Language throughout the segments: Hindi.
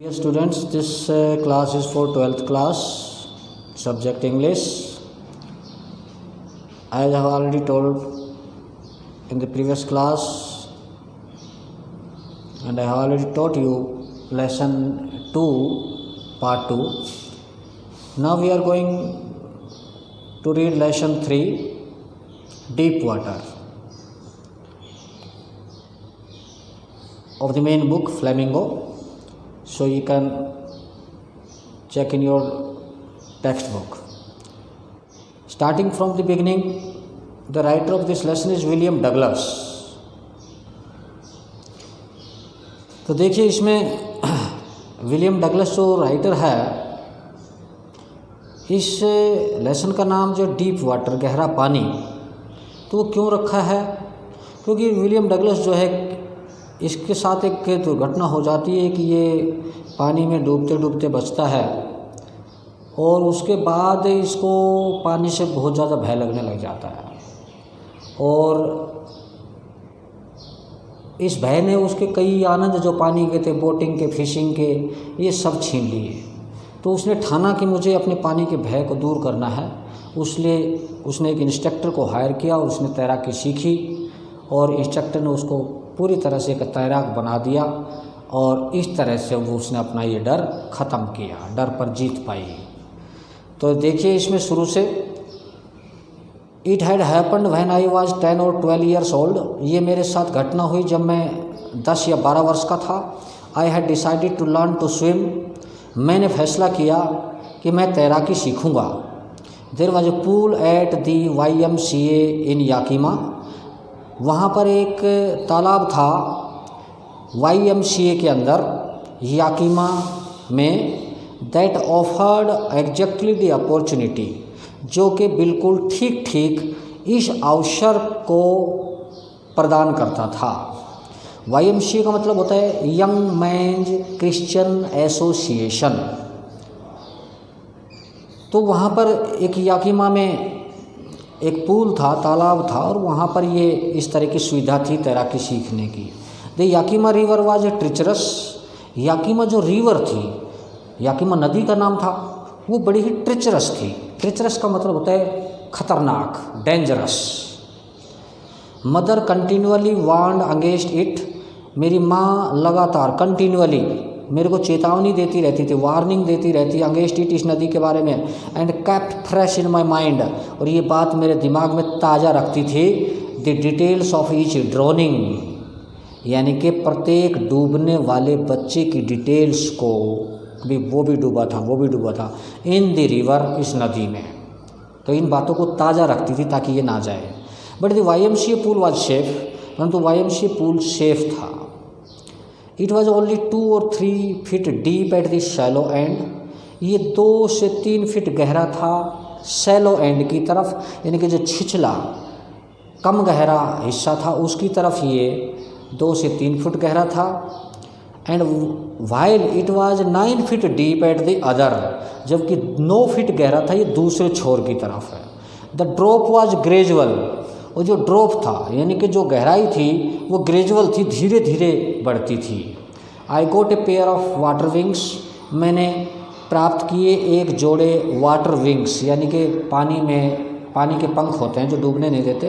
Dear students, this class is for 12th class, subject English. As I have already told in the previous class, and I have already taught you lesson 2, part 2. Now we are going to read lesson 3, deep water, of the main book Flamingo. So you can check in your textbook. Starting from the beginning, the writer of this lesson is William Douglas. तो देखिए इसमें विलियम डगलस जो राइटर है, इस लेसन का नाम जो डीप वाटर, गहरा पानी, तो वो क्यों रखा है? क्योंकि विलियम डगलस जो है, इसके साथ एक दुर्घटना हो जाती है कि ये पानी में डूबते डूबते बचता है और उसके बाद इसको पानी से बहुत ज़्यादा भय लगने लग जाता है और इस भय ने उसके कई आनंद जो पानी के थे, बोटिंग के, फिशिंग के, ये सब छीन लिए। तो उसने ठाना कि मुझे अपने पानी के भय को दूर करना है। उसने एक इंस्ट्रक्टर को हायर किया और उसने तैराकी सीखी और इंस्ट्रक्टर ने उसको पूरी तरह से एक तैराक बना दिया और इस तरह से वो उसने अपना ये डर ख़त्म किया, डर पर जीत पाई। तो देखिए इसमें शुरू से, it had happened when I was 10 और 12 ईयर्स ओल्ड, ये मेरे साथ घटना हुई जब मैं 10 या 12 वर्ष का था। I had decided to learn to swim, मैंने फैसला किया कि मैं तैराकी सीखूँगा। There was a pool at the YMCA in Yakima, वहाँ पर एक तालाब था YMCA के अंदर, याकीमा में, that offered exactly the opportunity, जो कि बिल्कुल ठीक ठीक इस अवसर को प्रदान करता था। YMCA का मतलब होता है यंग मैन्स क्रिश्चियन एसोसिएशन। तो वहाँ पर एक याकीमा में एक पूल था, तालाब था और वहाँ पर ये इस तरह की सुविधा थी तैराकी सीखने की। द याकीमा रिवर वाज ए ट्रिचरस, याकीमा जो रिवर थी, याकीमा नदी का नाम था, वो बड़ी ही ट्रिचरस थी। ट्रिचरस का मतलब होता है खतरनाक, dangerous. Mother continuously warned against it, मेरी माँ लगातार कंटिन्यूअली मेरे को चेतावनी देती रहती थी, वार्निंग देती रहती अगेंस्ट इट, इस नदी के बारे में। And kept fresh in my mind, और ये बात मेरे दिमाग में ताज़ा रखती थी, the details of each droning, यानी कि प्रत्येक डूबने वाले बच्चे की डिटेल्स को, भी वो भी डूबा था, वो भी डूबा था, इन द रिवर, इस नदी में। तो इन बातों को ताज़ा रखती थी ताकि ये ना जाए। But the YMCA pool was safe, परंतु YMCA पूल सेफ था। इट वॉज ओनली 2 और 3 feet deep at the shallow and, ये 2 से 3 फीट गहरा था शैलो एंड की तरफ, यानी कि जो छिछला कम गहरा हिस्सा था उसकी तरफ ये 2 से 3 फुट गहरा था। And while it was 9 feet deep at the other, जबकि 9 फीट गहरा था ये दूसरे छोर की तरफ है। द ड्रॉप वाज ग्रेजुअल, और जो ड्रॉप था यानी कि जो गहराई थी वो ग्रेजुअल थी, धीरे धीरे बढ़ती थी। I got a pair of water wings, मैंने प्राप्त किए एक जोड़े वाटर विंग्स, यानी कि पानी के पंख होते हैं जो डूबने नहीं देते।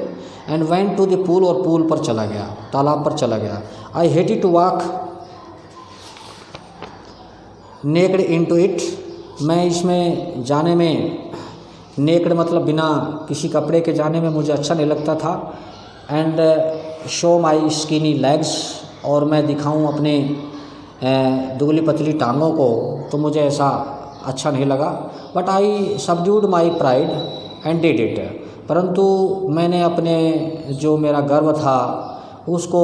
And went to the pool, और पूल पर चला गया, तालाब पर चला गया। I hated to walk naked into it, मैं इसमें जाने में, नेक्ड मतलब बिना किसी कपड़े के जाने में मुझे अच्छा नहीं लगता था। And show my skinny legs, और मैं दिखाऊं अपने दुबली पतली टांगों को, तो मुझे ऐसा अच्छा नहीं लगा। But I subdued my pride and did it, परंतु मैंने अपने जो मेरा गर्व था उसको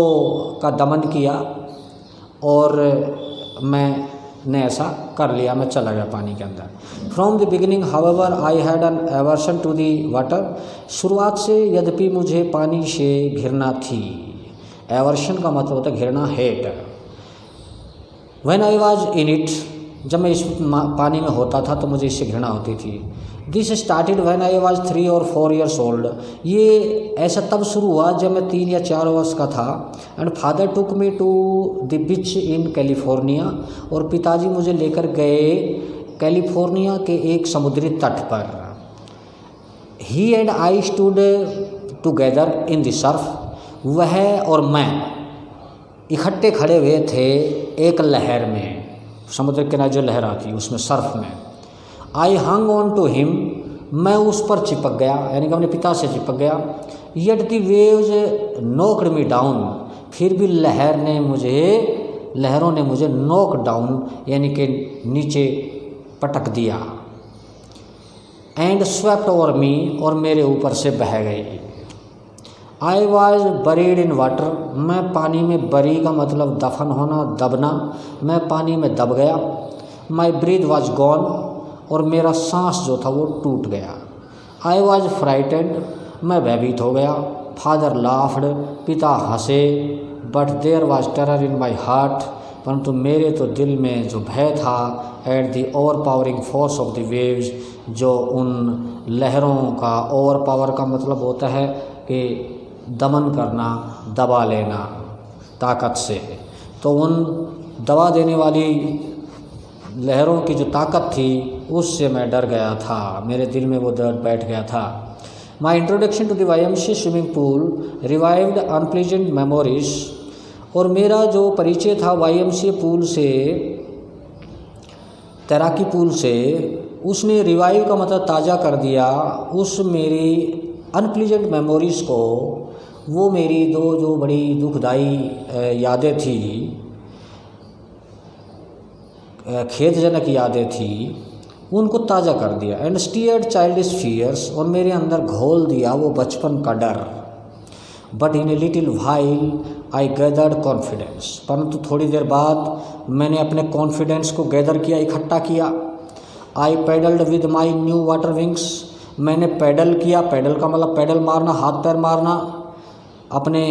का दमन किया और मैंने ऐसा कर लिया, मैं चला गया पानी के अंदर। From the beginning however I had an aversion to the water, शुरुआत से यद्यपि मुझे पानी से घृणा थी। एवर्शन का मतलब होता है घृणा, hate. When I was in it, जब मैं इस पानी में होता था तो मुझे इससे घृणा होती थी। This started when I was 3 और 4 ईयर्स ओल्ड। ये ऐसा तब शुरू हुआ जब मैं 3 या 4 वर्ष का था। And father took me to the beach in California, और पिताजी मुझे लेकर गए कैलिफोर्निया के एक समुद्री तट पर। He and I stood together in the surf. वह और मैं इकट्ठे खड़े हुए थे एक लहर में, समुद्र के किनारे जो लहर आती है उसमें, सर्फ में। आई हंग ऑन टू हिम, मैं उस पर चिपक गया, यानी कि अपने पिता से चिपक गया। Yet the waves knocked me down, फिर भी लहरों ने मुझे नॉक डाउन यानी कि नीचे पटक दिया। एंड स्वेप्ट ओवर मी, और मेरे ऊपर से बह गई। I was buried in water, मैं पानी में, बरी का मतलब दफन होना, दबना, मैं पानी में दब गया। माई ब्रीथ वॉज गॉन, और मेरा सांस जो था वो टूट गया। आई वॉज फ्राइटेंड, मैं भयभीत हो गया। फादर लाफ्ड, पिता हंसे। But there was terror in my heart, परंतु मेरे तो दिल में जो भय था, at the overpowering force of the waves, जो उन लहरों का, ओवर पावर का मतलब होता है कि दमन करना, दबा लेना ताकत से, तो उन दबा देने वाली लहरों की जो ताकत थी उससे मैं डर गया था, मेरे दिल में वो दर्द बैठ गया था। My introduction to the YMCA swimming pool revived unpleasant memories, और मेरा जो परिचय था YMCA पूल से, तैराकी पूल से, उसने रिवाइव का मतलब ताज़ा कर दिया उस मेरी अनप्लीजेंट मेमोरीज़ को। वो मेरी दो जो बड़ी दुखदाई यादें थी, खेदजनक यादें थी, उनको ताज़ा कर दिया। एंड स्टीयर्ड चाइल्डिश फियर्स, और मेरे अंदर घोल दिया वो बचपन का डर। But in a little while I gathered confidence, परंतु थोड़ी देर बाद मैंने अपने कॉन्फिडेंस को गैदर किया, इकट्ठा किया। I paddled with my new water wings, मैंने पैडल किया, पैडल का मतलब पैडल मारना, हाथ पैर मारना, अपने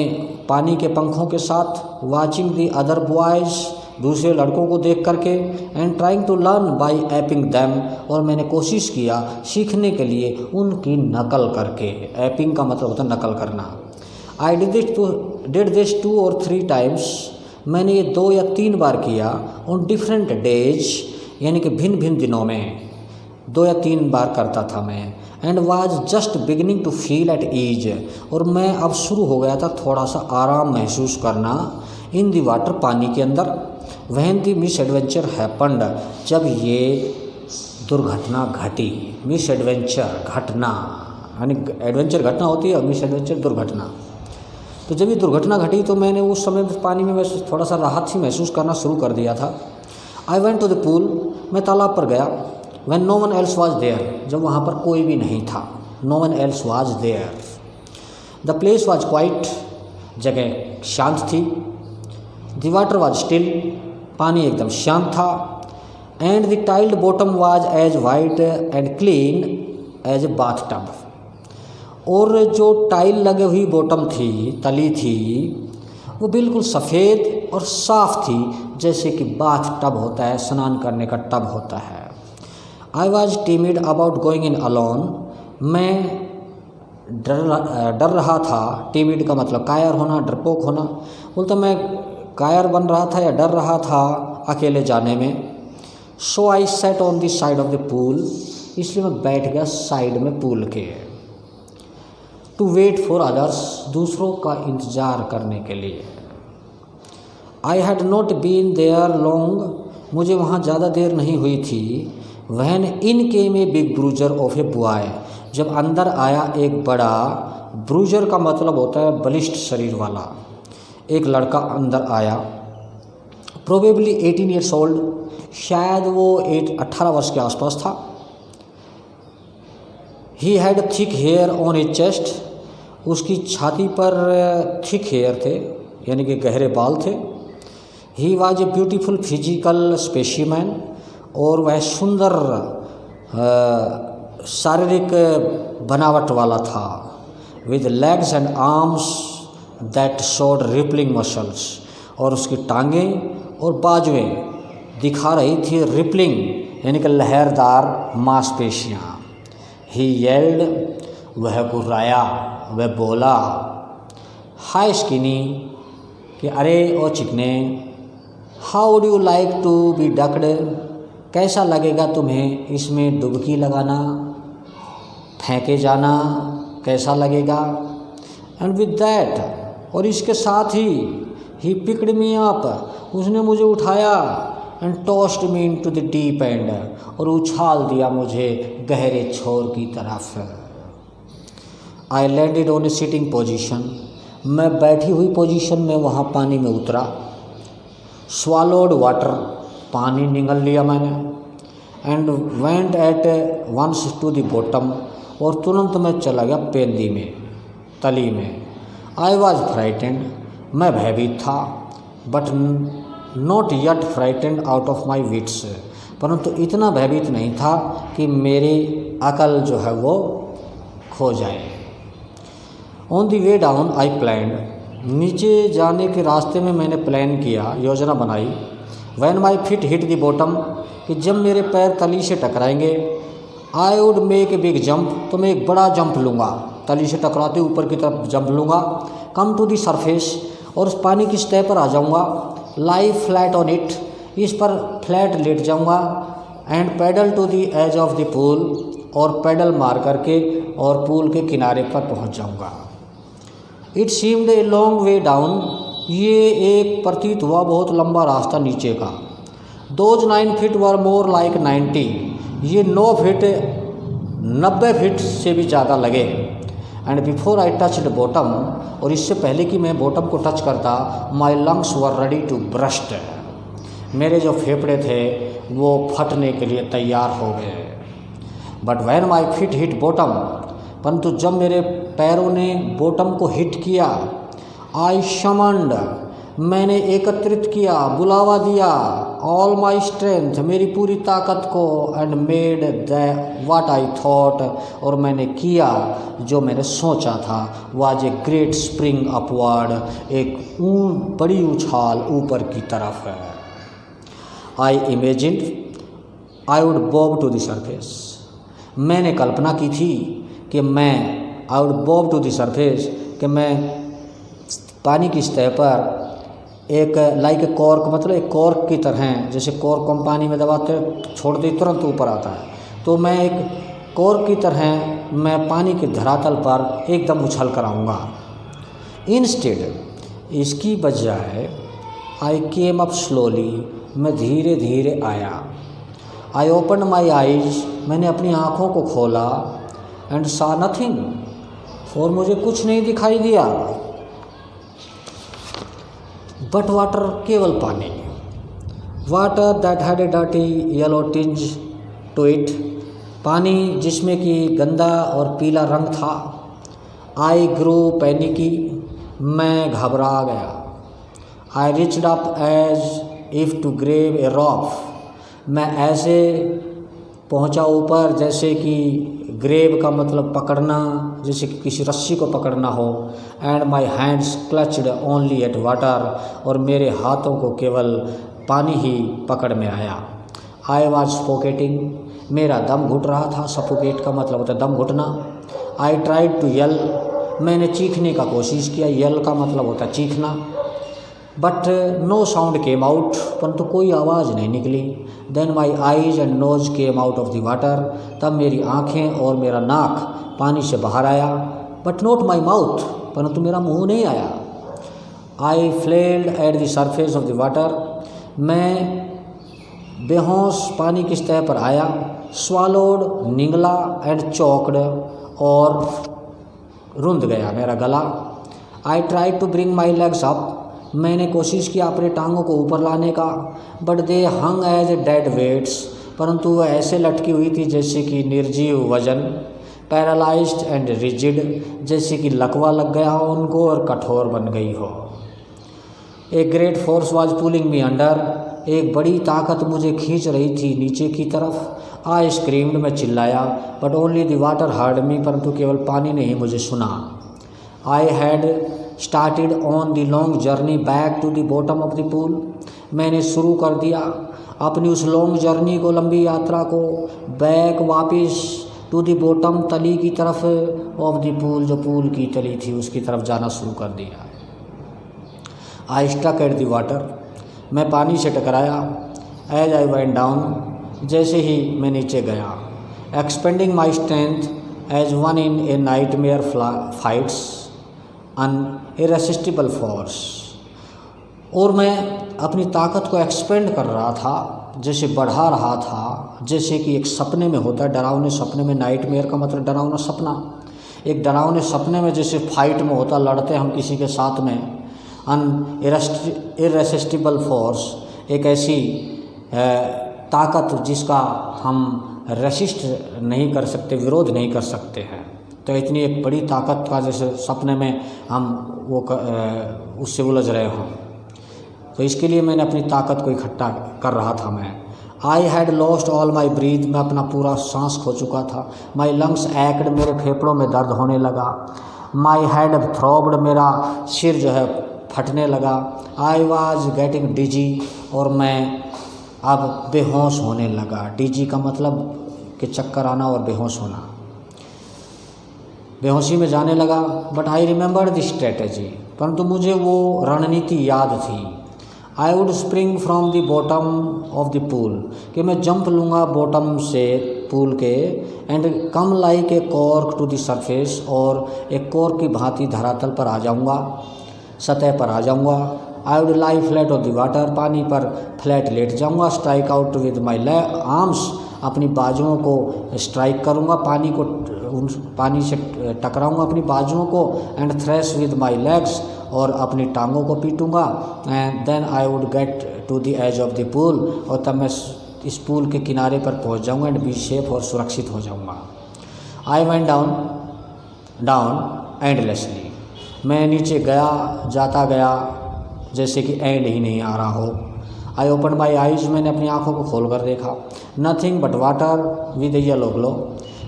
पानी के पंखों के साथ। वाचिंग दी अदर बॉयज़, दूसरे लड़कों को देख करके। And trying to learn by aping them, और मैंने कोशिश किया सीखने के लिए उनकी नकल करके। एपिंग का मतलब होता है नकल करना। आई डिड दिस 2 और 3 टाइम्स, मैंने ये 2 या 3 बार किया। ऑन डिफरेंट डेज, यानी कि भिन्न भिन्न दिनों में 2 या 3 बार करता था मैं। And was just beginning to feel at ease, और मैं अब शुरू हो गया था थोड़ा सा आराम महसूस करना इन दी वाटर, पानी के अंदर। When the miss adventure happened, जब ये दुर्घटना घटी। मिस एडवेंचर घटना, यानी एडवेंचर घटना होती है और मिस एडवेंचर दुर्घटना। तो जब ये दुर्घटना घटी तो मैंने उस समय पानी में थोड़ा सा राहत सी महसूस करना शुरू कर दिया था। I went to the pool, मैं तालाब पर गया। When no one else was there, जब वहाँ पर कोई भी नहीं था। No one else was there. The place was quiet, जगह शांत थी। The water was still, पानी एकदम शांत था। And the tiled bottom was as white and clean as a bathtub. और जो टाइल लगे हुई बॉटम थी, तली थी, वो बिल्कुल सफ़ेद और साफ़ थी, जैसे कि बाथ टब होता है, स्नान करने का टब होता है। I was timid about going in alone, मैं डर रहा था। टीमिड का मतलब कायर होना, डरपोक होना। बोलता मैं कायर बन रहा था या डर रहा था अकेले जाने में। So I sat on the side of the pool, इसलिए मैं बैठ गया साइड में पूल के। टू वेट फॉर अदर्स, दूसरों का इंतज़ार करने के लिए। I had not been there long, मुझे वहाँ ज़्यादा देर नहीं हुई थी। When in came a big bruiser of a boy, जब अंदर आया एक बड़ा, ब्रूजर का मतलब होता है बलिष्ठ शरीर वाला, एक लड़का अंदर आया। प्रोबेबली 18 ईयर्स ओल्ड, शायद वो 18 वर्ष के आसपास था। He had thick hair on his chest, उसकी छाती पर थिक हेयर थे, यानी कि गहरे बाल थे। He was a beautiful physical specimen, और वह सुंदर शारीरिक बनावट वाला था। With legs and arms that showed rippling muscles, और उसकी टांगें और बाजुएं दिखा रही थी रिपलिंग यानी कि लहरदार मांसपेशियाँ। ही येल्ड, वह गुर्राया, वह बोला, हाय स्किनी, कि अरे ओ चिकने, how would you like to be ducked, कैसा लगेगा तुम्हें इसमें डुबकी लगाना, फेंके जाना, कैसा लगेगा। एंड विद दैट, और इसके साथ ही पिक्ड मी अप, उसने मुझे उठाया, and tossed me into the deep and, और उछाल दिया मुझे गहरे छोर की तरफ। I landed on A sitting position, मैं बैठी हुई पोजीशन में वहाँ पानी में उतरा। स्वॉलोड वाटर, पानी निगल लिया मैंने। And went at once to the bottom, और तुरंत मैं चला गया पेंदी में, तली में। आई वॉज फ्राइटेंड, मैं भयभीत था, but not yet frightened out of my wits, परंतु इतना भयभीत नहीं था कि मेरी अकल जो है वो खो जाए। On the way down I planned, नीचे जाने के रास्ते में मैंने प्लान किया, योजना बनाई। When my feet hit the bottom, कि जब मेरे पैर तली से टकराएंगे, I would make a big jump, तो मैं एक बड़ा जंप लूँगा, तली से टकराते ऊपर की तरफ जंप लूँगा। कम टू दी सरफेस, और उस पानी की सतह पर आ जाऊँगा। लाई फ्लैट ऑन इट, इस पर फ्लैट लेट जाऊँगा। And paddle to the edge of the pool, और पैडल मार करके और पूल के किनारे पर पहुँच जाऊँगा। It seemed a long way down, ये एक प्रतीत हुआ बहुत लंबा रास्ता नीचे का। Those 9 feet were more like 90, ये 9 फीट 90 फीट से भी ज़्यादा लगे। And before I touched bottom, और इससे पहले कि मैं बॉटम को टच करता, my lungs were ready to burst, मेरे जो फेफड़े थे वो फटने के लिए तैयार हो गए। But when my feet hit bottom, परंतु जब मेरे पैरों ने बॉटम को हिट किया, आई समंड, मैंने एकत्रित किया, बुलावा दिया, ऑल माई स्ट्रेंथ, मेरी पूरी ताकत को। And made the what I thought, और मैंने किया जो मैंने सोचा था। Was a great spring upward, एक बड़ी उछाल ऊपर की तरफ है। I imagined I would bob to the surface, मैंने कल्पना की थी कि मैं I would bob to the surface, कि मैं पानी की सतह पर एक लाइक ए कॉर्क, मतलब एक कॉर्क की तरह, जैसे कॉर्क को हम पानी में दबाते छोड़ दे तुरंत ऊपर आता है, तो मैं एक कॉर्क की तरह मैं पानी के धरातल पर एकदम उछल कर आऊँगा। इंस्टेड, इसकी बजाय आई केम अप स्लोली, मैं धीरे धीरे आया। आई ओपन माई आइज, मैंने अपनी आँखों को खोला। एंड सा नथिंग, और मुझे कुछ नहीं दिखाई दिया बट वाटर, केवल पानी। Water that had a dirty yellow tinge to it, पानी जिसमें कि गंदा और पीला रंग था। आई ग्रो पैनिकी, मैं घबरा गया। I reached up as if to grab a rope, मैं ऐसे पहुंचा ऊपर जैसे कि ग्रेब का मतलब पकड़ना, जैसे कि किसी रस्सी को पकड़ना हो। And my hands clutched only at water, और मेरे हाथों को केवल पानी ही पकड़ में आया। आई वॉज सफोकेटिंग, मेरा दम घुट रहा था। सफोकेट का मतलब होता है दम घुटना। आई ट्राइड टू यल, मैंने चीखने का कोशिश किया। यल का मतलब होता है चीखना। But no sound came out, परंतु कोई आवाज़ नहीं निकली। Then my eyes and nose came out of the water, तब मेरी आँखें और मेरा नाक पानी से बाहर आया। बट नॉट माई माउथ, परंतु मेरा मुंह नहीं आया। I flailed at the surface of the water, मैं बेहोश पानी की सतह पर आया। स्वालोड, निगला, एंड चौकड, और रुंध गया मेरा गला। I try to bring my legs up, मैंने कोशिश किया अपने टांगों को ऊपर लाने का। But they hung as a dead weights, परंतु वह ऐसे लटकी हुई थी जैसे कि निर्जीव वजन। पैरालाइज्ड एंड रिजिड, जैसे कि लकवा लग गया हो उनको और कठोर बन गई हो। A great force was pulling me under, एक बड़ी ताकत मुझे खींच रही थी नीचे की तरफ। आई स्क्रीम्ड, मैं चिल्लाया। But only the water heard me, परंतु केवल पानी ने ही मुझे सुना। I had started on the long journey back to the bottom of the pool, मैंने शुरू कर दिया अपनी उस लॉन्ग जर्नी को, लंबी यात्रा को बैक वापस टू दी बॉटम, तली की तरफ ऑफ द पूल, जो पूल की तली थी उसकी तरफ जाना शुरू कर दिया। I stuck at the water, मैं पानी से टकराया। एज आई वेंट डाउन, जैसे ही मैं नीचे गया। Expending my strength as one in a nightmare fights an irresistible force, और मैं अपनी ताकत को एक्सपेंड कर रहा था, जैसे बढ़ा रहा था, जैसे कि एक सपने में होता है, डरावने सपने में। नाइटमेयर का मतलब डरावना सपना। एक डरावने सपने में जैसे फाइट में होता, लड़ते हम किसी के साथ में। अन इरेसिस्टिबल फोर्स, एक ऐसी ताकत जिसका हम रेसिस्ट नहीं कर सकते, विरोध नहीं कर सकते हैं। तो इतनी एक बड़ी ताकत का जैसे सपने में हम वो उससे उलझ रहे हों, तो इसके लिए मैंने अपनी ताकत को इकट्ठा कर रहा था मैं। I had lost all my breath, मैं अपना पूरा सांस खो चुका था। माई लंग्स एक्ड, मेरे फेफड़ों में दर्द होने लगा। माई हेड थ्रॉब्ड, मेरा सिर जो है फटने लगा। आई वॉज गेटिंग डिजी, और मैं अब बेहोश होने लगा। डिजी का मतलब कि चक्कर आना और बेहोश होना, बेहोशी में जाने लगा। But I remember the strategy, परंतु मुझे वो रणनीति याद थी। I would spring from the bottom of the pool, कि मैं जंप लूँगा बॉटम से पूल के, and come like a cork to the surface, और एक कॉर्क की भांति धरातल पर आ जाऊँगा, सतह पर आ जाऊँगा। I would lie flat of the water, पानी पर फ्लैट लेट जाऊँगा। Strike out with my arms, अपनी बाजुओं को स्ट्राइक करूँगा, पानी से टकराऊँगा अपनी बाजुओं को। And thrash with my legs, और अपनी टांगों को पीटूँगा। And then I would get to the edge of the pool, और तब मैं इस पूल के किनारे पर पहुँच जाऊँगा, एंड बी सेफ, और सुरक्षित हो जाऊँगा। आई वेंट डाउन एंडलेसली, मैं नीचे गया, जाता गया, जैसे कि एंड ही नहीं आ रहा हो। आई ओपन माई आइज़, मैंने अपनी आँखों को खोल कर देखा। Nothing but water with yellow glow,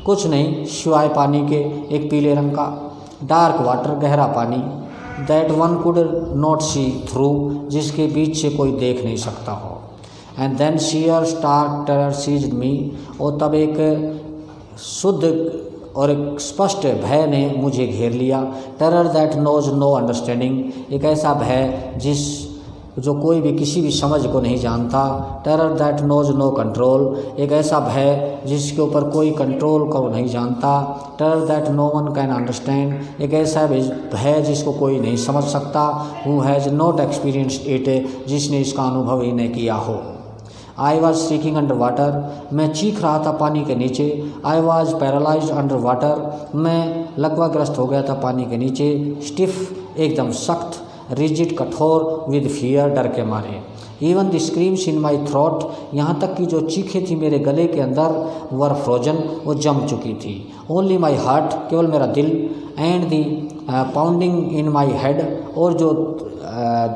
कुछ नहीं सिवाय पानी के, एक पीले रंग का। डार्क वाटर, गहरा पानी। That one could not see through, जिसके बीच से कोई देख नहीं सकता हो। And then sheer stark terror seized me, और तब एक शुद्ध और एक स्पष्ट भय ने मुझे घेर लिया। Terror that knows no understanding, एक ऐसा भय जो कोई भी किसी भी समझ को नहीं जानता। Terror that knows no control, एक ऐसा भय जिसके ऊपर कोई कंट्रोल को नहीं जानता। Terror that no one can understand, एक ऐसा भय जिसको कोई नहीं समझ सकता। Who has not experienced it, जिसने इसका अनुभव ही नहीं किया हो। I was seeking under water, मैं चीख रहा था पानी के नीचे। I was paralysed under water, मैं लकवाग्रस्त हो गया था पानी के नीचे। स्टिफ, एकदम सख्त। रिजिड, कठोर। विद फियर, डर के मारे। Even the screams in my throat, यहाँ तक कि जो चीखें थी मेरे गले के अंदर, वर फ्रोजन, वो जम चुकी थी। ओनली माई हार्ट, केवल मेरा दिल। And the pounding in my head, और जो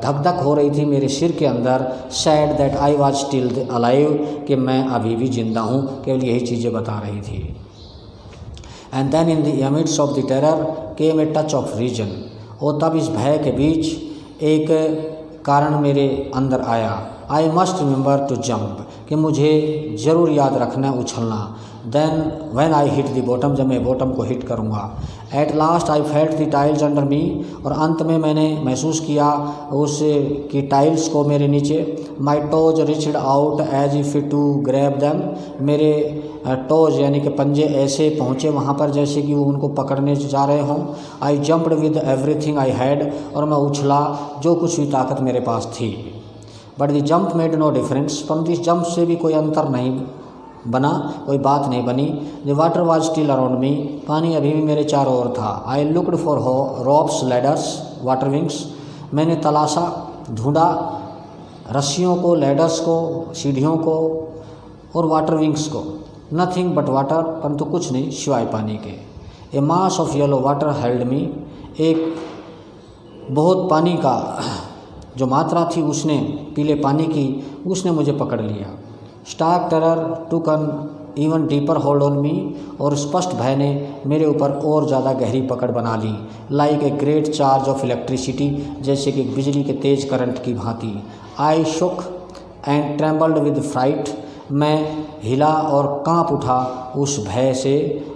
धक धक हो रही थी मेरे सिर के अंदर। Sad that I was still alive, कि मैं अभी भी जिंदा हूँ, केवल यही चीज़ें बता रही थी। And then in the amidst of the terror came a touch of reason, और तब इस भय के बीच एक कारण मेरे अंदर आया। I must remember to jump, कि मुझे ज़रूर याद रखना उछलना। Then when I hit the bottom, जब मैं बॉटम को हिट करूँगा। At last I felt the tiles under me, और अंत में मैंने महसूस किया उस की टाइल्स को मेरे नीचे। My toes reached out as if to grab them, मेरे टोज यानी कि पंजे ऐसे पहुँचे वहाँ पर जैसे कि वो उनको पकड़ने जा रहे हों। I jumped with everything I had, और मैं उछला जो कुछ भी ताकत मेरे पास थी। But the jump made no difference, परंतु इस जंप से भी कोई अंतर नहीं बना, कोई बात नहीं बनी। The water was still around me, पानी अभी भी मेरे चारों ओर था। I looked for ropes, ladders, water wings, मैंने तलाशा, ढूंढा रस्सियों को, लैडर्स को, सीढ़ियों को, और वाटर विंग्स को। नथिंग बट वाटर, परंतु कुछ नहीं सिवाय पानी के। A mass of yellow water held me, एक बहुत पानी का जो मात्रा थी उसने, पीले पानी की, उसने मुझे पकड़ लिया। Stark terror took an even deeper hold on me, और स्पष्ट भय ने मेरे ऊपर और ज़्यादा गहरी पकड़ बना ली। Like a great charge of electricity, जैसे कि बिजली के तेज करंट की भांति। I shook and trembled with fright, मैं हिला और कांप उठा उस भय से।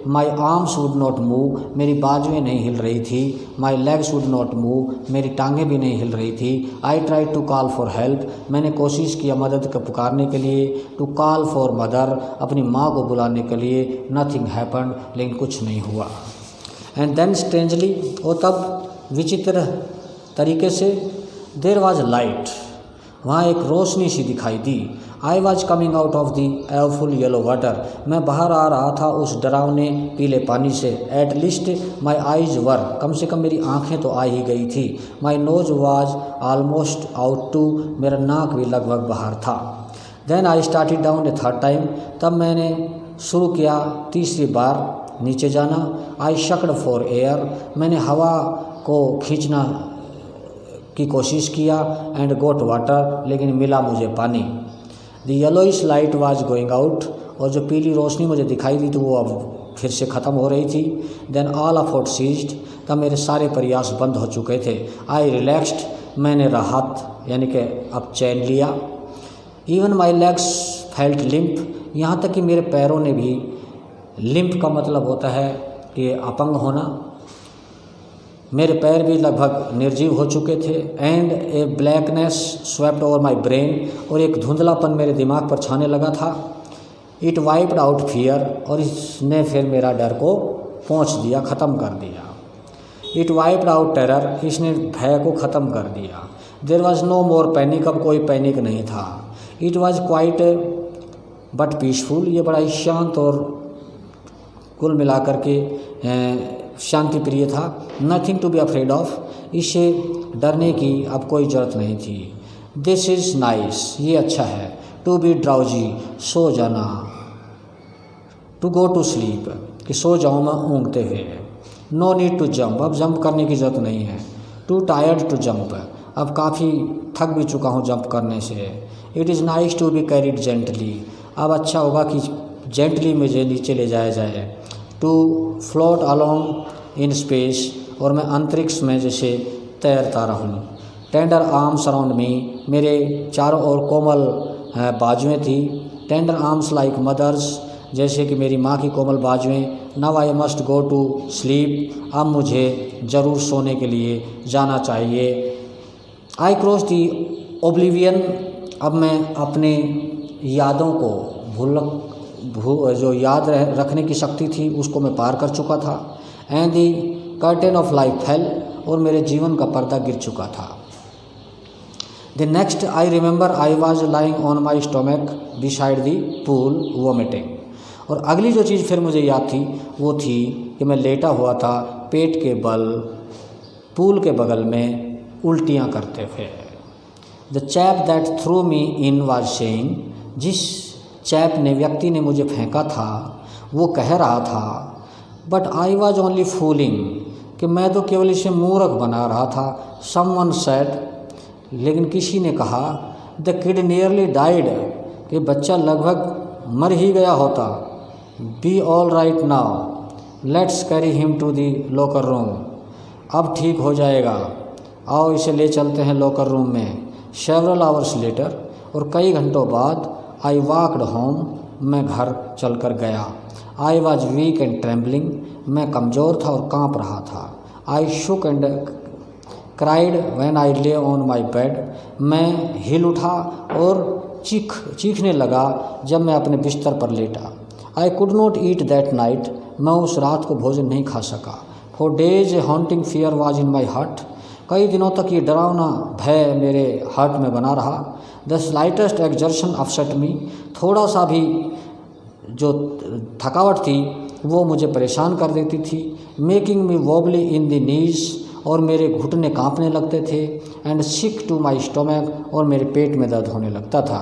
My arms would not move, मेरी बाजुएं नहीं हिल रही थी। My legs would not move, मेरी टांगें भी नहीं हिल रही थी। I tried to call for help, मैंने कोशिश किया मदद को पुकारने के लिए। टू कॉल फॉर मदर, अपनी माँ को बुलाने के लिए। नथिंग हैपेंड, लेकिन कुछ नहीं हुआ। एंड देन स्ट्रेंजली, और तब विचित्र तरीके से, देर वॉज लाइट, वहाँ एक रोशनी सी दिखाई दी। I was coming out of the awful yellow water, मैं बाहर आ रहा था उस डरावने पीले पानी से। At least my eyes were, कम से कम मेरी आंखें तो आ ही गई थी। My nose was almost out too, मेरा नाक भी लगभग बाहर था। Then I started down a third time, तब मैंने शुरू किया तीसरी बार नीचे जाना। आई शकड फॉर एयर, मैंने हवा को खींचना की कोशिश किया। एंड गोट वाटर, लेकिन मिला मुझे पानी। The yellowish light was going out, और जो पीली रोशनी मुझे दिखाई दी थी वो अब फिर से ख़त्म हो रही थी। देन ऑल अफोर्ट सीज्ड, तब मेरे सारे प्रयास बंद हो चुके थे। आई रिलैक्स्ड, मैंने राहत यानी कि अब चैन लिया। Even my legs felt limp, यहाँ तक कि मेरे पैरों ने भी, लिम्प का मतलब होता है कि अपंग होना, मेरे पैर भी लगभग निर्जीव हो चुके थे। And A blackness swept over my brain, और एक धुंधलापन मेरे दिमाग पर छाने लगा था। इट वाइप्ड आउट फियर, और इसने फिर मेरा डर को पोंछ दिया, ख़त्म कर दिया। इट वाइप्ड आउट टेरर, इसने भय को ख़त्म कर दिया। There was no more panic, अब कोई पैनिक नहीं था। It was quiet but peaceful, ये बड़ा ही शांत और कुल मिलाकर के शांति प्रिय था। Nothing to be afraid of, इससे डरने की अब कोई ज़रूरत नहीं थी। दिस इज़ नाइस, ये अच्छा है। टू बी ड्राउजी, सो जाना। टू गो टू स्लीप, कि सो जाऊँ मैं ऊँघते हुए। नो नीड टू जंप, अब जंप करने की ज़रूरत नहीं है। टू टायर्ड टू जंप, अब काफ़ी थक भी चुका हूँ जंप करने से। It is nice to be carried gently, अब अच्छा होगा कि जेंटली मुझे नीचे ले जाया जाए। To float along in space, और मैं अंतरिक्ष में जैसे तैरता रहूं। टेंडर आर्म्स अराउंड मी, मेरे चारों ओर कोमल बाजुएं थी। टेंडर आर्म्स लाइक मदर्स, जैसे कि मेरी माँ की कोमल बाजुएं। Now I must go to sleep, अब मुझे ज़रूर सोने के लिए जाना चाहिए। आई क्रॉस दी ओब्लिवियन, अब मैं अपने यादों को जो याद रखने की शक्ति थी उसको मैं पार कर चुका था। And the curtain of life fail, और मेरे जीवन का पर्दा गिर चुका था। The next I remember I was lying on my stomach beside the pool vomiting, और अगली जो चीज़ फिर मुझे याद थी वो थी कि मैं लेटा हुआ था पेट के बल पूल के बगल में उल्टियाँ करते हुए। The chap that through me in was saying, जिस चैप ने, व्यक्ति ने मुझे फेंका था, वो कह रहा था, but I was only fooling, कि मैं तो केवल इसे मूर्ख बना रहा था। समवन सेड, लेकिन किसी ने कहा, द किड नियरली डाइड, कि बच्चा लगभग मर ही गया होता। Be all right now, let's carry him to the locker room, अब ठीक हो जाएगा, आओ इसे ले चलते हैं लॉकर रूम में। सेवरल आवर्स लेटर, और कई घंटों बाद, आई वॉकड होम, मैं घर चलकर गया। I was weak and trembling, मैं कमज़ोर था और कांप रहा था। आई shook and cried when I ले ऑन माई बेड, मैं हिल उठा और चीखने लगा जब मैं अपने बिस्तर पर लेटा। I could not eat that night, मैं उस रात को भोजन नहीं खा सका। For days A haunting fear was in my heart, कई दिनों तक ये डरावना भय मेरे हार्ट में बना रहा। द स्लाइटेस्ट एक्जर्शन अपसेट मी, थोड़ा सा भी जो थकावट थी वो मुझे परेशान कर देती थी। Making me wobbly in the knees, और मेरे घुटने कांपने लगते थे। And sick to my stomach, और मेरे पेट में दर्द होने लगता था।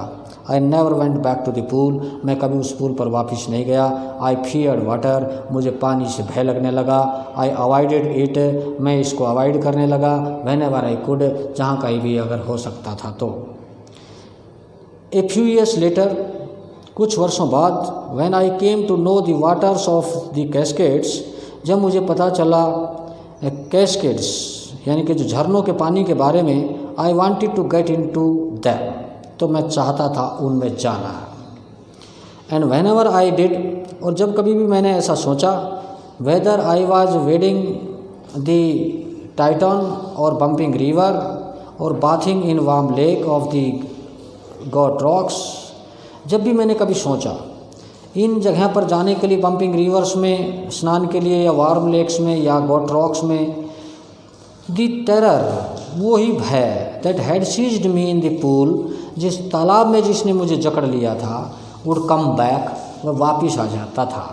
I never went back to the pool, मैं कभी उस पूल पर वापस नहीं गया। आई फियर्ड वाटर, मुझे पानी से भय लगने लगा। आई अवॉइडेड इट, मैं इसको अवॉइड करने लगा। व्हेनेवर आई कुड, जहाँ कहीं भी अगर हो सकता था तो। ए फ्यू ईयर्स लेटर, कुछ वर्षों बाद, when I came to know the waters of the Cascades, जब मुझे पता चला कैस्केड्स यानी कि जो झरनों के पानी के बारे में, I wanted to get into them, तो मैं चाहता था उनमें जाना। And whenever I did, और जब कभी भी मैंने ऐसा सोचा, whether I was wading the titan और बम्पिंग रिवर और bathing in warm lake of the got rocks, जब भी मैंने कभी सोचा इन जगह पर जाने के लिए, बम्पिंग रिवर्स में स्नान के लिए या वार्म लेक्स में या गॉट रॉक्स में, द टेरर, वो ही भय, that had seized me in the pool, जिस तालाब में जिसने मुझे जकड़ लिया था, वुड कम बैक, वह वापिस आ जाता था।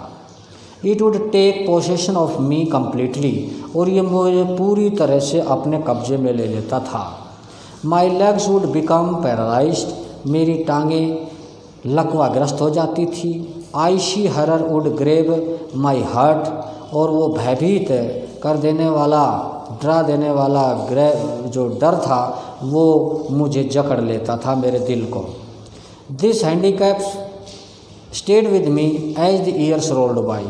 It would take possession of me completely, और ये मुझे पूरी तरह से अपने कब्जे में ले लेता था। माई लेग्स वुड बिकम पैरालाइज्ड, मेरी टांगें लकवाग्रस्त हो जाती थी। Aishi horror would grab my heart, और वो भयभीत कर देने वाला, डरा देने वाला जो डर था वो मुझे जकड़ लेता था मेरे दिल को। This handicaps stayed with me as the years rolled by,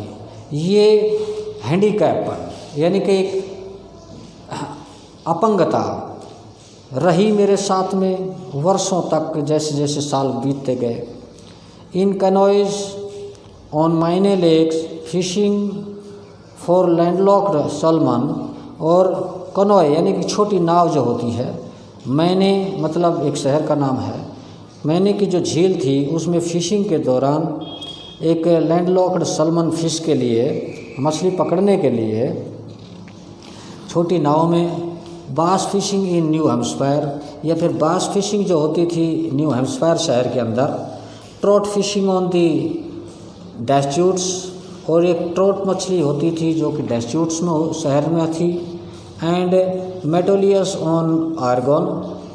ये हैंडीकैप यानी कि एक अपंगता रही मेरे साथ में वर्षों तक, जैसे जैसे साल बीतते गए। In canoes on Maine lakes fishing for landlocked salmon, और कनोय यानी कि छोटी नाव जो होती है, मैंने मतलब एक शहर का नाम है, मैंने की जो झील थी उसमें फ़िशिंग के दौरान एक लैंडलॉक्ड सलमन फिश के लिए, मछली पकड़ने के लिए छोटी नाव में, बास फिशिंग इन न्यू हैम्पशायर, या फिर बास फिशिंग जो होती थी न्यू हैम्पशायर शहर के अंदर, ट्रॉट फिशिंग ऑन दी डेस्ट्यूट्स, और एक ट्रॉट मछली होती थी जो कि डेस्ट्यूट्स में शहर में थी, एंड मेटोलियस ऑन आर्गोन,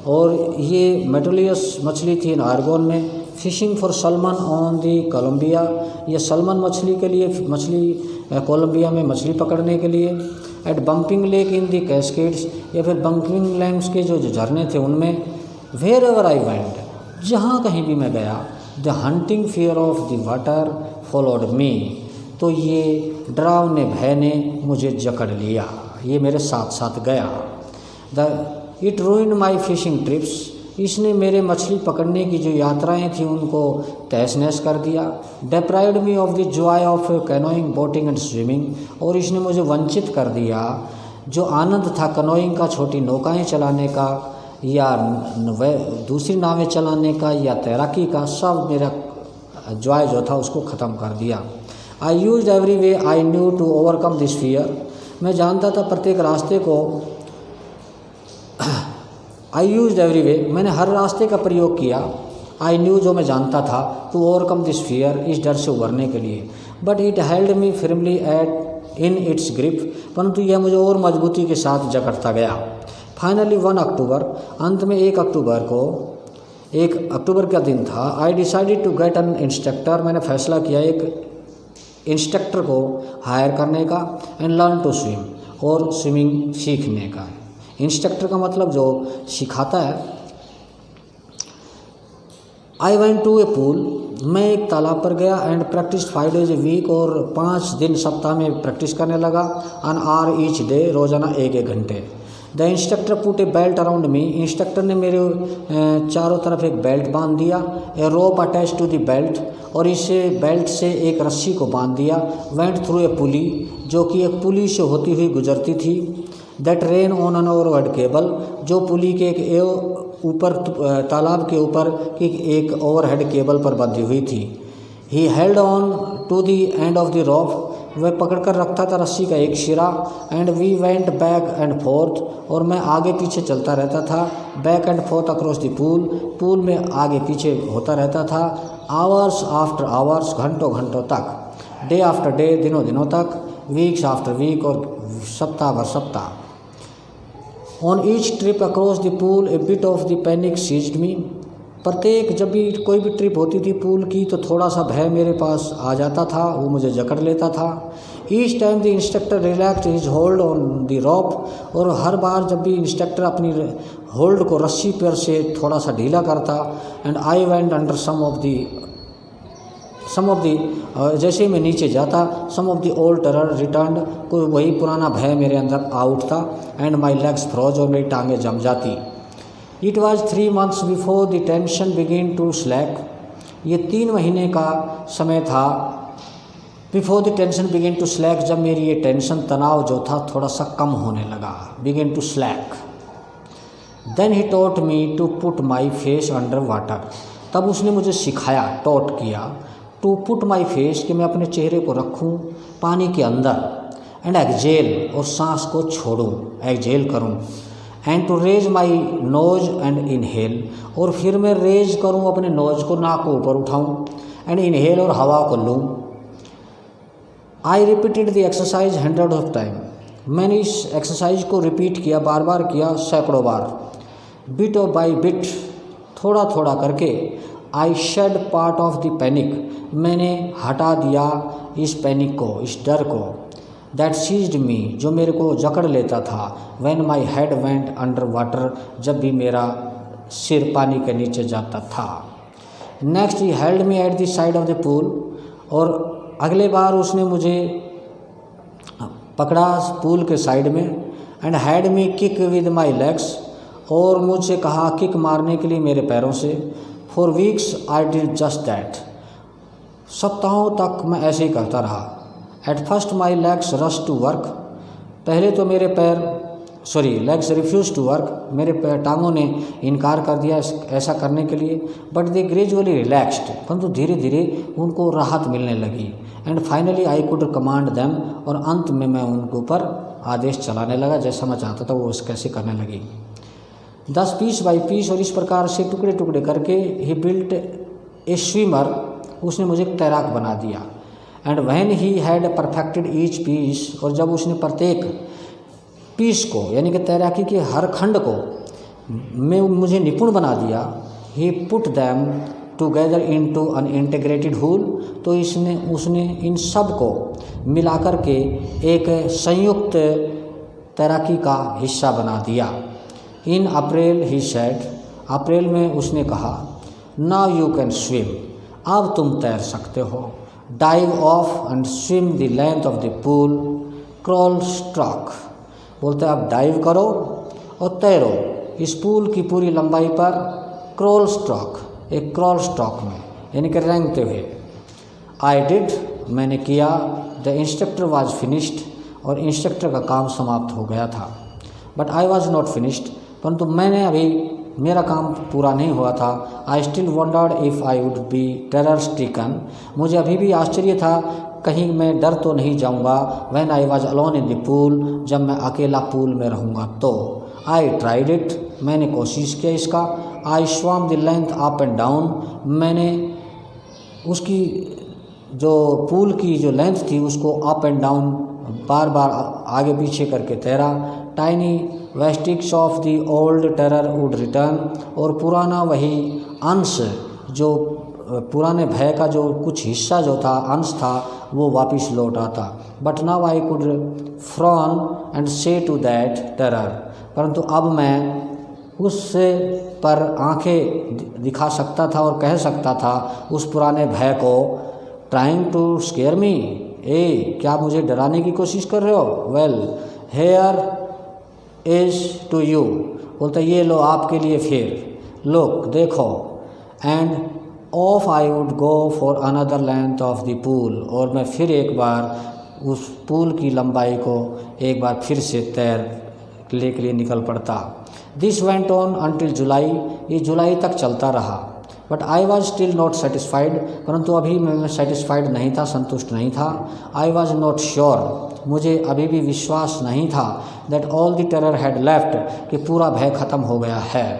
और ये मेटोलियस मछली थी आर्गोन में। Fishing for salmon on the Columbia, ये सलमन मछली के लिए, मछली कोलंबिया में मछली पकड़ने के लिए। At Bumping Lake in the Cascades, या फिर बम्पिंग लैम्स के जो झरने थे उनमें। वेर एवर आई वेंट, जहाँ कहीं भी मैं गया, the hunting fear of the water followed me, तो ये डरावने भय ने मुझे जकड़ लिया, ये मेरे साथ साथ गया। It ruined my fishing trips, इसने मेरे मछली पकड़ने की जो यात्राएं थी उनको तहस नहस कर दिया। Deprived me of the joy of canoeing, boating and swimming, और इसने मुझे वंचित कर दिया जो आनंद था कैनोइंग का, छोटी नौकाएं चलाने का, या दूसरी नावें चलाने का, या तैराकी का, सब मेरा जॉय जो था उसको ख़त्म कर दिया। I use every way I knew to overcome this fear, मैं जानता था प्रत्येक रास्ते को, आई यूज एवरी वे, मैंने हर रास्ते का प्रयोग किया, आई न्यू जो मैं जानता था, टू ओवरकम दिस फियर, इस डर से उभरने के लिए। But it held me firmly at in its grip, परंतु यह मुझे और मजबूती के साथ जकड़ता गया। फाइनली 1 अक्टूबर, अंत में 1 अक्टूबर का दिन था। I decided to get an instructor, मैंने फैसला किया एक इंस्ट्रक्टर को हायर करने का, एंड लर्न टू स्विम, और स्विमिंग सीखने का। इंस्ट्रक्टर का मतलब जो सिखाता है। I went to a pool, मैं एक तालाब पर गया, and practice 5 days a week, और 5 दिन सप्ताह में प्रैक्टिस करने लगा। एन आवर ईच डे, रोज़ाना 1-1 घंटे। The instructor put A belt around me, instructor ने मेरे चारों तरफ एक बेल्ट बांध दिया। ए रोप अटैच टू द बेल्ट, और इसे बेल्ट से एक रस्सी को बांध दिया। वेंट थ्रू ए पुली, जो कि एक पुली से होती हुई गुजरती थी। That rain on an overhead cable, जो पुली के एक ऊपर तालाब के ऊपर की एक ओवरहेड केबल पर बंधी हुई थी। He held on to the end of the rope, वह पकड़कर रखता था रस्सी का एक सिरा। And we went back and forth, और मैं आगे पीछे चलता रहता था। Back and forth across the pool, pool में आगे पीछे होता रहता था। आवर्स आफ्टर आवर्स, घंटों घंटों तक। डे आफ्टर डे, दिनों दिनों तक। वीक्स आफ्टर वीक, और सप्ताह भर सप्ताह। On each trip across the pool a bit of the panic seized me, प्रत्येक जब भी कोई भी ट्रिप होती थी पूल की, तो थोड़ा सा भय मेरे पास आ जाता था, वो मुझे जकड़ लेता था। Each time the instructor relaxed his hold on the rope, और हर बार जब भी इंस्ट्रक्टर अपनी होल्ड को रस्सी पर से थोड़ा सा ढीला करता। And I went under some of the जैसे ही मैं नीचे जाता, some of the old terror return, कोई वही पुराना भय मेरे अंदर आ उठता। एंड माई लेग्स फ्रोज, और मेरी टांगें जम जाती। It was 3 months before the tension begin to slack. ये 3 महीने का समय था before the tension begin to slack, जब मेरी ये टेंशन तनाव जो था थोड़ा सा कम होने लगा, begin to slack. Then he taught me to put my face under water, तब उसने मुझे सिखाया, टॉट किया, टू पुट माई फेस कि मैं अपने चेहरे को रखूं पानी के अंदर, एंड एक्जेल और सांस को छोड़ूं, एक्जेल करूं, and to raise my nose and inhale, और फिर मैं रेज करूं अपने नोज को, नाक को ऊपर उठाऊं, एंड इनहेल और हवा को लूं। I repeated the exercise 100 of time, मैंने इस एक्सरसाइज को रिपीट किया, बार बार किया, सैकड़ों बार। बिट और बाई बिट, थोड़ा थोड़ा करके, I shed part of the panic, मैंने हटा दिया इस पैनिक को, इस डर को, दैट सीज्ड मी, जो मेरे को जकड़ लेता था, when my head went under water, जब भी मेरा सिर पानी के नीचे जाता था। Next he held me at the side of the pool, और अगले बार उसने मुझे पकड़ा पूल के साइड में, and had me kick with my legs, और मुझसे कहा किक मारने के लिए मेरे पैरों से। For weeks I did just that, सप्ताहों तक मैं ऐसे ही करता रहा। At first my legs rush to work, पहले तो मेरे लेग्स रिफ्यूज टू वर्क, मेरे टांगों ने इनकार कर दिया ऐसा करने के लिए। बट दे ग्रेजुअली रिलैक्स्ड, परंतु धीरे धीरे उनको राहत मिलने लगी। And finally I could command them, और अंत में मैं उनके ऊपर आदेश चलाने लगा, जैसा मैं चाहता था वो कैसे करने लगी। 10 पीस बाई पीस, और इस प्रकार से टुकड़े टुकड़े करके ही बिल्ट ए स्विमर, उसने मुझे तैराक बना दिया। And when he had perfected each piece, और जब उसने प्रत्येक पीस को यानी कि तैराकी के हर खंड को में मुझे निपुण बना दिया, ही पुट दैम टुगेदर इनटू अन इंटीग्रेटेड होल, तो उसने इन सब को मिलाकर के एक संयुक्त तैराकी का हिस्सा बना दिया। इन अप्रैल ही सेड, अप्रैल में उसने कहा, नाउ यू कैन स्विम, अब तुम तैर सकते हो। Dive of and swim the length of the pool, crawl stroke, बोलते हैं अब डाइव करो और तैरो इस पूल की पूरी लंबाई पर, क्रॉल स्ट्रोक, एक क्रॉल स्ट्रोक में यानी कि रेंगते हुए। आई डिड, मैंने किया। द इंस्ट्रक्टर वाज फिनिश्ड, और इंस्ट्रक्टर का काम समाप्त हो गया था। But I was not finished, परंतु मेरा काम पूरा नहीं हुआ था। I still wondered if I would be terror stricken, मुझे अभी भी आश्चर्य था कहीं मैं डर तो नहीं जाऊंगा। When I was alone in the pool, जब मैं अकेला पूल में रहूँगा तो। आई ट्राइड इट, मैंने कोशिश किया इसका। I swam the length up and down, मैंने उसकी जो पूल की जो लेंथ थी उसको अप एंड डाउन बार बार आगे पीछे करके तैरा। Tiny vestiges of the old terror would return, और पुराना वही अंश, जो पुराने भय का जो कुछ हिस्सा जो था, अंश था, वो वापस लौट आता। But now I could frown and से टू दैट टेरर, परंतु अब मैं उससे पर आंखें दिखा सकता था और कह सकता था उस पुराने भय को, ट्राइंग टू स्केयर मी, क्या मुझे डराने की कोशिश कर रहे हो? Well here is to you, बोलता ये लो आपके लिए, फिर लोग देखो। And off I would go for another length of the pool, और मैं फिर एक बार उस पूल की लंबाई को एक बार फिर से तैरने के लिए निकल पड़ता। दिस वेंट ऑन अंटिल जुलाई, ये जुलाई तक चलता रहा। But I was still not satisfied, परंतु अभी मैं सेटिस्फाइड नहीं था, संतुष्ट नहीं था। आई वॉज नॉट श्योर, मुझे अभी भी विश्वास नहीं था that all the terror had left, कि पूरा भय खत्म हो गया है।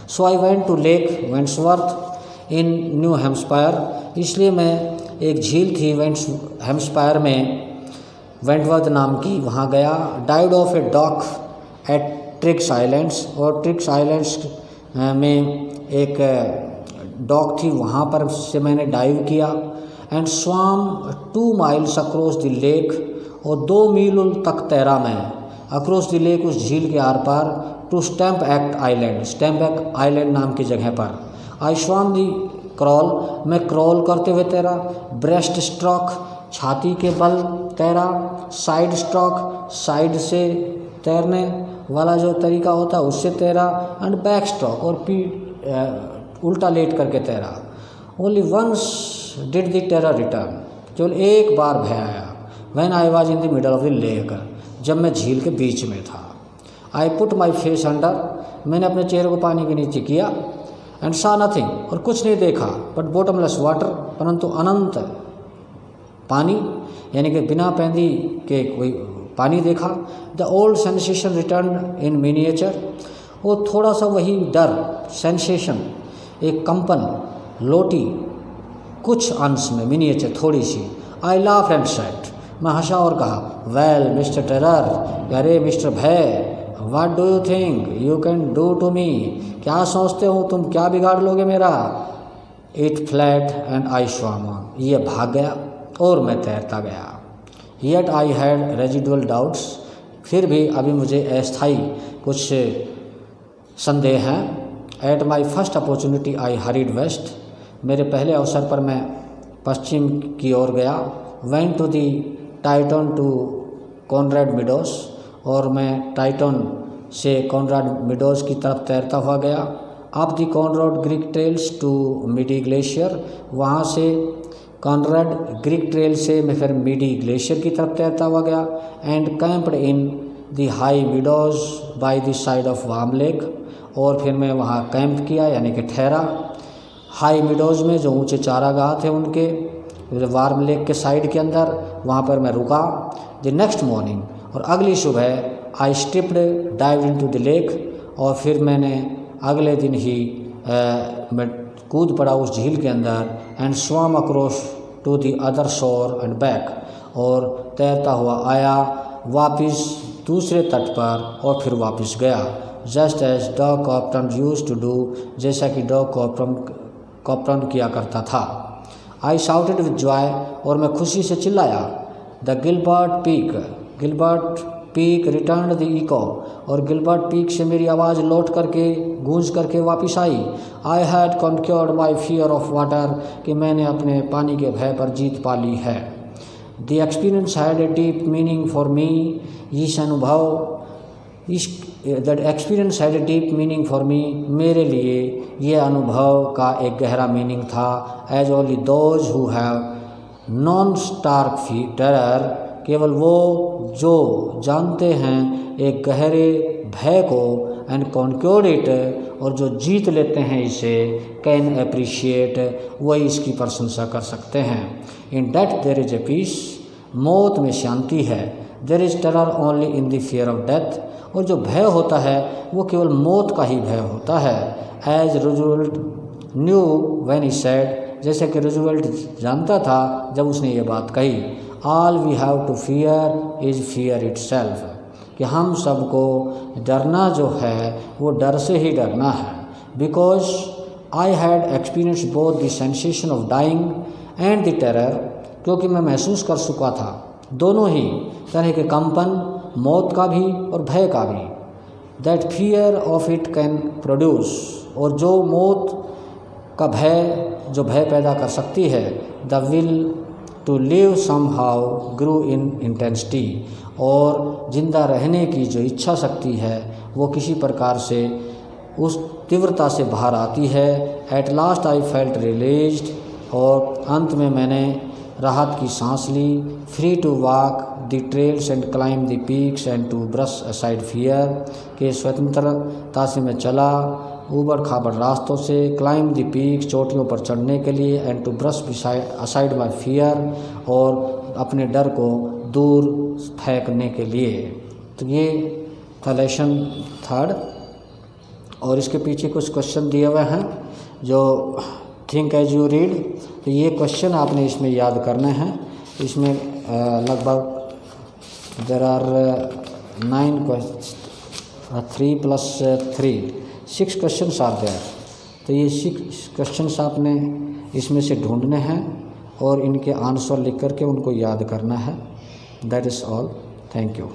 So I went to Lake Wentworth in New Hampshire, इसलिए मैं एक झील थी हैम्पशायर में, वेंटवर्थ नाम की, वहाँ गया। Dived off a dock at Tricks islands, और ट्रिक्स आइलैंड्स में एक डॉक थी, वहाँ पर से मैंने डाइव किया। एंड स्वाम 2 miles अक्रॉस द लेक, और 2 मील तक तैरा मैं अक्रॉस द लेक, उस झील के आर पार, to Stamp Act Island, Stamp Act Island नाम की जगह पर। आई स्वाम दी क्रॉल, मैं क्रॉल करते हुए तैरा। ब्रेस्ट स्ट्रोक, छाती के बल तैरा। साइड स्ट्रोक, साइड से तैरने वाला जो तरीका होता है उससे तैरा, एंड बैक स्ट्रोक और उल्टा लेट करके तैरा। Only once did the terror return, केवल एक बार भय आया। When I was in the middle of the lake, जब मैं झील के बीच में था। I put my face under, मैंने अपने चेहरे को पानी के नीचे किया। एंड सा नथिंग, और कुछ नहीं देखा, बट बॉटमलेस वाटर, परंतु अनंत पानी, यानी कि बिना पैंदी के कोई पानी देखा। The old sensation return in miniature, वो थोड़ा सा वही डर, सेंसेशन, एक कंपन लौटी कुछ अंश में, मिनिएचर थोड़ी सी। आई लाफ एंड सेड, मैं हंसा और कहा, वेल मिस्टर टेरर, अरे मिस्टर भय, what do you think you can do to me, क्या सोचते हो तुम क्या बिगाड़ लोगे मेरा। It fled and I swam on, ये भाग गया और मैं तैरता गया। Yet I had residual doubts, फिर भी अभी मुझे अस्थायी कुछ संदेह हैं। At my first opportunity I hurried west, मेरे पहले अवसर पर मैं पश्चिम की ओर गया। Went to the Tieton to Conrad Meadows, और मैं टाइटन से कॉनराड मिडोस की तरफ तैरता हुआ गया। Up the Conrad Greek trails to Midi glacier, वहाँ से कॉनराड ग्रीक ट्रेल से मैं फिर मिडी ग्लेशियर की तरफ तैरता हुआ गया। And camped in the high meadows by the side of Warm Lake, और फिर मैं वहाँ कैंप किया यानी कि ठहरा हाई मिडोज में, जो ऊंचे चारागाह थे उनके वार्म लेक के साइड के अंदर, वहाँ पर मैं रुका। द नेक्स्ट मॉर्निंग, और अगली सुबह आई striped dive into the lake, और फिर मैंने अगले दिन ही मैं कूद पड़ा उस झील के अंदर। And swam across to the other shore and back, और तैरता हुआ आया वापस दूसरे तट पर और फिर वापस गया। Just as Doug Copton used to do, जैसा कि डॉग कॉप्टन किया करता था। आई शाउटेड विद जॉय, और मैं खुशी से चिल्लाया। The Gilbert Peak return the echo, और गिलबर्ट पीक से मेरी आवाज़ लौट करके गूंज करके वापस आई। I had conquered my fear of water, कि मैंने अपने पानी के भय पर जीत पा ली है। The experience had a deep meaning for me, इस अनुभव that experience had a deep meaning for me, मेरे लिए ये अनुभव का एक गहरा मीनिंग था। As only those who have known stark terror, केवल वो जो जानते हैं एक गहरे भय को, एंड कॉन्क्योर्ड इट, और जो जीत लेते हैं इसे, कैन अप्रिशिएट, वही इसकी प्रशंसा कर सकते हैं। In death there is a peace, मौत में शांति है। There is terror only in the fear of death, और जो भय होता है वो केवल मौत का ही भय होता है। As Roosevelt knew when he said, जैसे कि रूजवेल्ट जानता था जब उसने ये बात कही। All we have to fear is fear itself, कि हम सबको डरना जो है वो डर से ही डरना है। Because I had experience both the sensation of dying and the terror, क्योंकि मैं महसूस कर चुका था दोनों ही तरह के कंपन, मौत का भी और भय का भी। That fear of it can produce, और जो मौत का भय जो भय पैदा कर सकती है। The will to live somehow grew in intensity, और जिंदा रहने की जो इच्छा शक्ति है वो किसी प्रकार से उस तीव्रता से बाहर आती है। At last I felt released, और अंत में मैंने राहत की सांस ली। Free to walk the trails and climb the peaks and to brush aside fear, के स्वतंत्रता से मैं चला ऊबड़ खाबड़ रास्तों से, क्लाइम द पीक्स चोटियों पर चढ़ने के लिए, and to brush aside my fear, और अपने डर को दूर फेंकने के लिए। तो ये था लेसन 3, और इसके पीछे कुछ क्वेश्चन दिए हुए हैं जो थिंक एज यू रीड। तो ये क्वेश्चन आपने इसमें याद करने हैं। इसमें लगभग there are 3 + 3 6 questions are there. तो ये 6 क्वेश्चंस आपने इसमें से ढूंढने हैं और इनके आंसर लिख करके उनको याद करना है। That is all. Thank you.